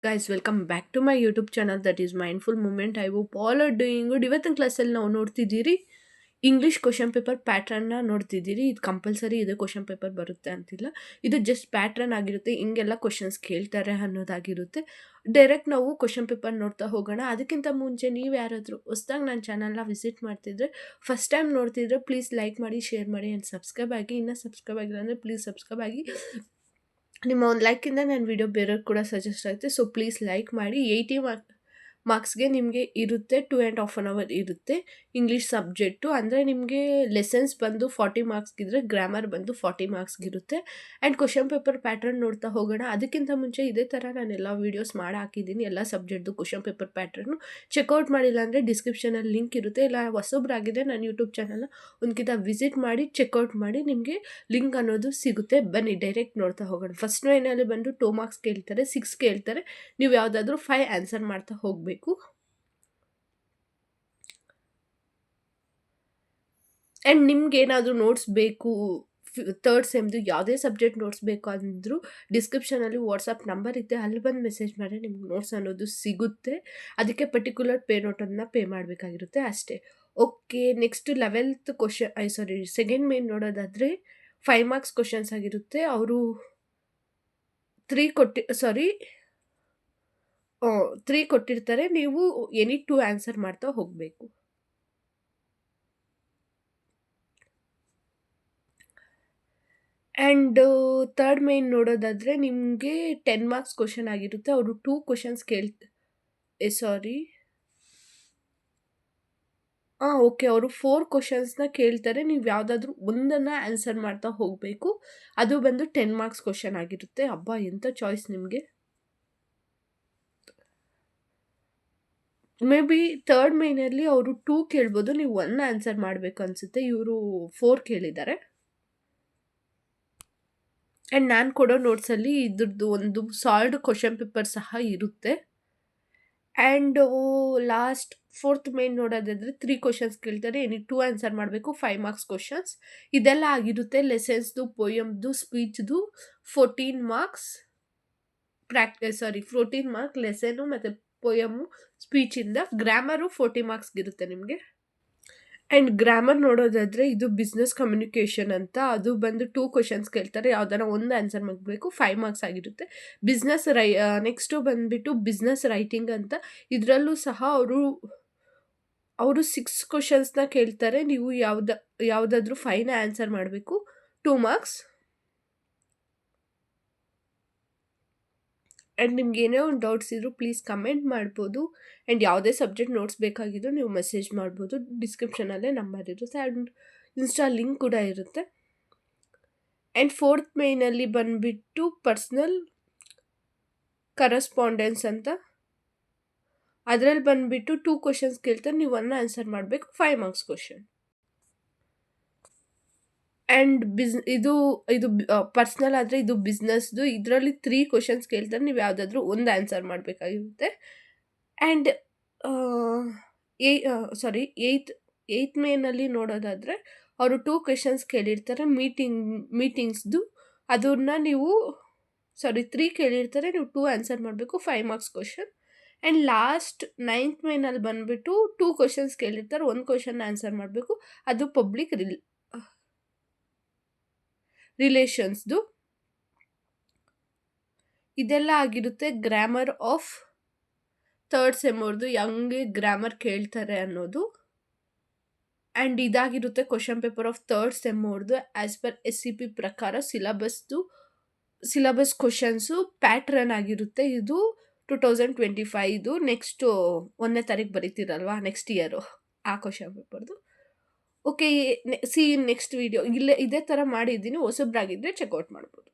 Guys, welcome back to my YouTube channel that is Mindful Moment. I hope all are doing good. ಇವತ್ತಿನ ಕ್ಲಾಸಲ್ಲಿ ನಾವು ನೋಡ್ತಿದ್ದೀರಿ English question paper ಪ್ಯಾಟ್ರನ್ನ ನೋಡ್ತಿದ್ದೀರಿ. ಇದು compulsory ಇದು question paper ಬರುತ್ತೆ ಅಂತಿಲ್ಲ. ಇದು ಜಸ್ಟ್ ಪ್ಯಾಟ್ರನ್ ಆಗಿರುತ್ತೆ, ಹಿಂಗೆಲ್ಲ ಕ್ವಶನ್ಸ್ ಕೇಳ್ತಾರೆ ಅನ್ನೋದಾಗಿರುತ್ತೆ. ಡೈರೆಕ್ಟ್ ನಾವು ಕ್ವಶನ್ ಪೇಪರ್ ನೋಡ್ತಾ ಹೋಗೋಣ. ಅದಕ್ಕಿಂತ ಮುಂಚೆ ನೀವು ಯಾರಾದರೂ ಹೊಸ್ದಾಗಿ ನನ್ನ ಚಾನಲ್ನ ವಿಸಿಟ್ ಮಾಡ್ತಿದ್ರೆ, ಫಸ್ಟ್ ಟೈಮ್ ನೋಡ್ತಿದ್ರೆ ಪ್ಲೀಸ್ ಲೈಕ್ ಮಾಡಿ, ಶೇರ್ ಮಾಡಿ ಆ್ಯಂಡ್ ಸಬ್ಸ್ಕ್ರೈಬ್ ಆಗಿ. ಇನ್ನೂ ಸಬ್ಸ್ಕ್ರೈಬ್ ಆಗಿಲ್ಲ ಅಂದರೆ ಪ್ಲೀಸ್ ಸಬ್ಸ್ಕ್ರೈಬ್ ಆಗಿ. ನಿಮ್ಮ ಒಂದು ಲೈಕಿಂದ ನನ್ನ ವಿಡಿಯೋ ಬೇರೆಯವ್ರಿಗೆ ಕೂಡ ಸಜೆಸ್ಟ್ ಆಗುತ್ತೆ. ಸೊ ಪ್ಲೀಸ್ ಲೈಕ್ ಮಾಡಿ. 80 ಮಾರ್ಕ್ಸ್ಗೆ ನಿಮಗೆ ಇರುತ್ತೆ, 2.5 hour ಇರುತ್ತೆ ಇಂಗ್ಲೀಷ್ ಸಬ್ಜೆಕ್ಟು. ಅಂದರೆ ನಿಮಗೆ ಲೆಸನ್ಸ್ ಬಂದು 40 ಮಾರ್ಕ್ಸ್ಗಿದ್ರೆ ಗ್ರಾಮರ್ ಬಂದು 40 ಮಾರ್ಕ್ಸ್ಗಿರುತ್ತೆ. ಆ್ಯಂಡ್ ಕ್ವಶನ್ ಪೇಪರ್ ಪ್ಯಾಟ್ರನ್ ನೋಡ್ತಾ ಹೋಗೋಣ. ಅದಕ್ಕಿಂತ ಮುಂಚೆ ಇದೇ ಥರ ನಾನೆಲ್ಲ ವೀಡಿಯೋಸ್ ಮಾಡಿ ಹಾಕಿದ್ದೀನಿ, ಎಲ್ಲ ಸಬ್ಜೆಕ್ಟ್ದು ಕ್ವಶನ್ ಪೇಪರ್ ಪ್ಯಾಟ್ರನ್ನು. ಚೆಕ್ಔಟ್ ಮಾಡಿಲ್ಲ ಅಂದರೆ ಡಿಸ್ಕ್ರಿಪ್ಷನಲ್ಲಿ ಲಿಂಕ್ ಇರುತ್ತೆ. ಇಲ್ಲ ಹೊಸೊಬ್ರಾಗಿದೆ ನನ್ನ ಯೂಟ್ಯೂಬ್ ಚಾನಲ್ನ ಒಂದ್ಕಿಂತ ವಿಸಿಟ್ ಮಾಡಿ ಚೆಕ್ಔಟ್ ಮಾಡಿ, ನಿಮಗೆ ಲಿಂಕ್ ಅನ್ನೋದು ಸಿಗುತ್ತೆ. ಬನ್ನಿ ಡೈರೆಕ್ಟ್ ನೋಡ್ತಾ ಹೋಗೋಣ. ಫಸ್ಟ್ ಲೈನಲ್ಲಿ ಬಂದು 2 ಮಾರ್ಕ್ಸ್ ಕೇಳ್ತಾರೆ, 6 ಕೇಳ್ತಾರೆ. ನೀವು ಯಾವುದಾದ್ರೂ 5 ಆನ್ಸರ್ ಮಾಡ್ತಾ ಹೋಗಬೇಕು. ಆ್ಯಂಡ್ ನಿಮ್ಗೆ ಏನಾದರೂ ನೋಟ್ಸ್ ಬೇಕು, ಥರ್ಡ್ ಸೆಮ್ದು ಯಾವುದೇ ಸಬ್ಜೆಕ್ಟ್ ನೋಟ್ಸ್ ಬೇಕು ಅಂದರೂ ಡಿಸ್ಕ್ರಿಪ್ಷನಲ್ಲಿ ವಾಟ್ಸಪ್ ನಂಬರ್ ಇದೆ, ಅಲ್ಲಿ ಬಂದು ಮೆಸೇಜ್ ಮಾಡಿ ನಿಮ್ಗೆ ನೋಟ್ಸ್ ಅನ್ನೋದು ಸಿಗುತ್ತೆ. ಅದಕ್ಕೆ ಪರ್ಟಿಕ್ಯುಲರ್ ಪೇ ನೋಟನ್ನು ಪೇ ಮಾಡಬೇಕಾಗಿರುತ್ತೆ ಅಷ್ಟೇ. Okay, next 11th second main ನೋಡೋದಾದರೆ 5 ಮಾರ್ಕ್ಸ್ ಕ್ವಶನ್ಸ್ ಆಗಿರುತ್ತೆ. ಅವರು 3 ಕೊಟ್ಟಿರ್ತಾರೆ. ನೀವು ಎನಿ 2 ಆನ್ಸರ್ ಮಾಡ್ತಾ ಹೋಗಬೇಕು. ಆ್ಯಂಡ್ ಥರ್ಡ್ ಮೇನ್ ನೋಡೋದಾದರೆ ನಿಮಗೆ 10 ಮಾರ್ಕ್ಸ್ ಕ್ವಶನ್ ಆಗಿರುತ್ತೆ. ಅವರು 2 ಕ್ವಶನ್ಸ್ ಓಕೆ, ಅವರು 4 ಕ್ವಶನ್ಸ್ನ ಕೇಳ್ತಾರೆ. ನೀವು ಯಾವುದಾದ್ರೂ ಒಂದನ್ನು ಆನ್ಸರ್ ಮಾಡ್ತಾ ಹೋಗಬೇಕು. ಅದು ಬಂದು 10 ಮಾರ್ಕ್ಸ್ ಕ್ವಶನ್ ಆಗಿರುತ್ತೆ. ಅಬ್ಬಾ, ಎಂಥ ಚಾಯ್ಸ್ ನಿಮಗೆ. ಮೇ ಬಿ ಥರ್ಡ್ ಮೇನಲ್ಲಿ ಅವರು 2 ಕೇಳ್ಬೋದು, ನೀವು 1 ಆನ್ಸರ್ ಮಾಡಬೇಕು ಅನಿಸುತ್ತೆ. ಇವರು 4 ಕೇಳಿದ್ದಾರೆ. ಆ್ಯಂಡ್ ನಾನು ಕೊಡೋ ನೋಟ್ಸಲ್ಲಿ ಇದ್ರದ್ದು ಒಂದು ಸಾಲ್ಡ್ ಕ್ವಶನ್ ಪೇಪರ್ ಸಹ ಇರುತ್ತೆ. ಆ್ಯಂಡ್ ಲಾಸ್ಟ್ 4th ಮೇನ್ ನೋಡೋದಾದರೆ 3 ಕ್ವಶನ್ಸ್ ಕೇಳ್ತಾರೆ. ಎನಿ 2 ಆನ್ಸರ್ ಮಾಡಬೇಕು, 5 ಮಾರ್ಕ್ಸ್ ಕ್ವಶನ್ಸ್. ಇದೆಲ್ಲ ಆಗಿರುತ್ತೆ ಲೆಸನ್ಸ್ದು, ಪೋಯಮ್ದು, ಸ್ಪೀಚ್ದು 14 ಮಾರ್ಕ್ಸ್ 14 ಮಾರ್ಕ್ ಲೆಸನು ಮತ್ತು ಪೋಯಮು ಸ್ಪೀಚಿಂದ. ಗ್ರಾಮರು 40 ಮಾರ್ಕ್ಸ್ಗಿರುತ್ತೆ ನಿಮಗೆ. ಆ್ಯಂಡ್ ಗ್ರಾಮರ್ ನೋಡೋದಾದರೆ ಇದು ಬಿಸ್ನೆಸ್ ಕಮ್ಯುನಿಕೇಷನ್ ಅಂತ, ಅದು ಬಂದು 2 ಕ್ವಶನ್ಸ್ ಕೇಳ್ತಾರೆ. ಯಾವ್ದಾರ ಒಂದು ಆನ್ಸರ್ ಮಾಡಬೇಕು, 5 ಮಾರ್ಕ್ಸ್ ಆಗಿರುತ್ತೆ. ನೆಕ್ಸ್ಟು ಬಂದುಬಿಟ್ಟು ಬಿಸ್ನೆಸ್ ರೈಟಿಂಗ್ ಅಂತ, ಇದರಲ್ಲೂ ಸಹ ಅವರು 6 ಕ್ವಶನ್ಸ್ನ ಕೇಳ್ತಾರೆ. ನೀವು ಯಾವುದಾದ್ರೂ 5ನ ಆನ್ಸರ್ ಮಾಡಬೇಕು, 2 ಮಾರ್ಕ್ಸ್. ಆ್ಯಂಡ್ ನಿಮ್ಗೆ ಏನೇ ಒಂದು ಡೌಟ್ಸ್ ಇದ್ದರೂ ಪ್ಲೀಸ್ ಕಮೆಂಟ್ ಮಾಡ್ಬೋದು. ಆ್ಯಂಡ್ ಯಾವುದೇ ಸಬ್ಜೆಕ್ಟ್ ನೋಟ್ಸ್ ಬೇಕಾಗಿದ್ದು ನೀವು ಮೆಸೇಜ್ ಮಾಡ್ಬೋದು. ಡಿಸ್ಕ್ರಿಪ್ಷನಲ್ಲೇ ನಂಬರ್ ಇರುತ್ತೆ ಆ್ಯಂಡ್ ಇನ್ಸ್ಟಾ ಲಿಂಕ್ ಕೂಡ ಇರುತ್ತೆ. ಆ್ಯಂಡ್ 4th ಮೇನಲ್ಲಿ ಬಂದುಬಿಟ್ಟು ಪರ್ಸ್ನಲ್ ಕರೆಸ್ಪಾಂಡೆನ್ಸ್ ಅಂತ, ಅದರಲ್ಲಿ ಬಂದುಬಿಟ್ಟು 2 ಕ್ವಶನ್ಸ್ ಕೇಳ್ತಾರೆ. ನೀವು 1 ಆನ್ಸರ್ ಮಾಡಬೇಕು, 5 ಮಾರ್ಕ್ಸ್ ಕ್ವಶನ್. ಆ್ಯಂಡ್ ಇದು ಪರ್ಸ್ನಲ್ ಆದರೆ ಇದು ಬಿಸ್ನೆಸ್ದು. ಇದರಲ್ಲಿ 3 ಕ್ವಶನ್ಸ್ ಕೇಳ್ತಾರೆ. ನೀವು ಯಾವುದಾದ್ರೂ ಒಂದು ಆನ್ಸರ್ ಮಾಡಬೇಕಾಗಿರುತ್ತೆ. ಆ್ಯಂಡ್ 8th ಮೇನಲ್ಲಿ ನೋಡೋದಾದರೆ ಅವರು 2 ಕ್ವೆಶನ್ಸ್ ಕೇಳಿರ್ತಾರೆ ಮೀಟಿಂಗ್ಸ್ದು. ಅದನ್ನು ನೀವು 3 ಕೇಳಿರ್ತಾರೆ, ನೀವು 2 ಆನ್ಸರ್ ಮಾಡಬೇಕು, 5 marks question. And last 9th ಮೇನಲ್ಲಿ ಬಂದುಬಿಟ್ಟು 2 ಕ್ವಶನ್ಸ್ ಕೇಳಿರ್ತಾರೆ, 1 ಕ್ವಶನ್ ಆನ್ಸರ್ ಮಾಡಬೇಕು. ಅದು ಪಬ್ಲಿಕ್ ರಿಲೇಷನ್ಸ್ದು. ಇದೆಲ್ಲ ಆಗಿರುತ್ತೆ ಗ್ರಾಮರ್ ಆಫ್ ಥರ್ಡ್ ಸೆಮ್ ಅವ್ರದ್ದು, ಹೆಂಗೆ ಗ್ರಾಮರ್ ಕೇಳ್ತಾರೆ ಅನ್ನೋದು. ಆ್ಯಂಡ್ ಇದಾಗಿರುತ್ತೆ question paper of third sem ಅವ್ರದ್ದು. ಆ್ಯಸ್ ಪರ್ SCP ಪ್ರಕಾರ ಸಿಲಬಸ್ ಕ್ವಶನ್ಸು ಪ್ಯಾಟ್ರನ್ ಆಗಿರುತ್ತೆ. ಇದು 2025 ನೆಕ್ಸ್ಟು 1ನೇ ತಾರೀಕು ಬರೀತಿರಲ್ವಾ, ನೆಕ್ಸ್ಟ್ ಇಯರು ಆ ಕ್ವಶನ್ ಪೇಪರ್ದು. Okay, C next video. ಇದೇ ಥರ ಮಾಡಿದ್ದೀನಿ. ಹೊಸಬ್ರಾಗಿದ್ದರೆ ಚೆಕ್ಔಟ್ ಮಾಡ್ಬೋದು.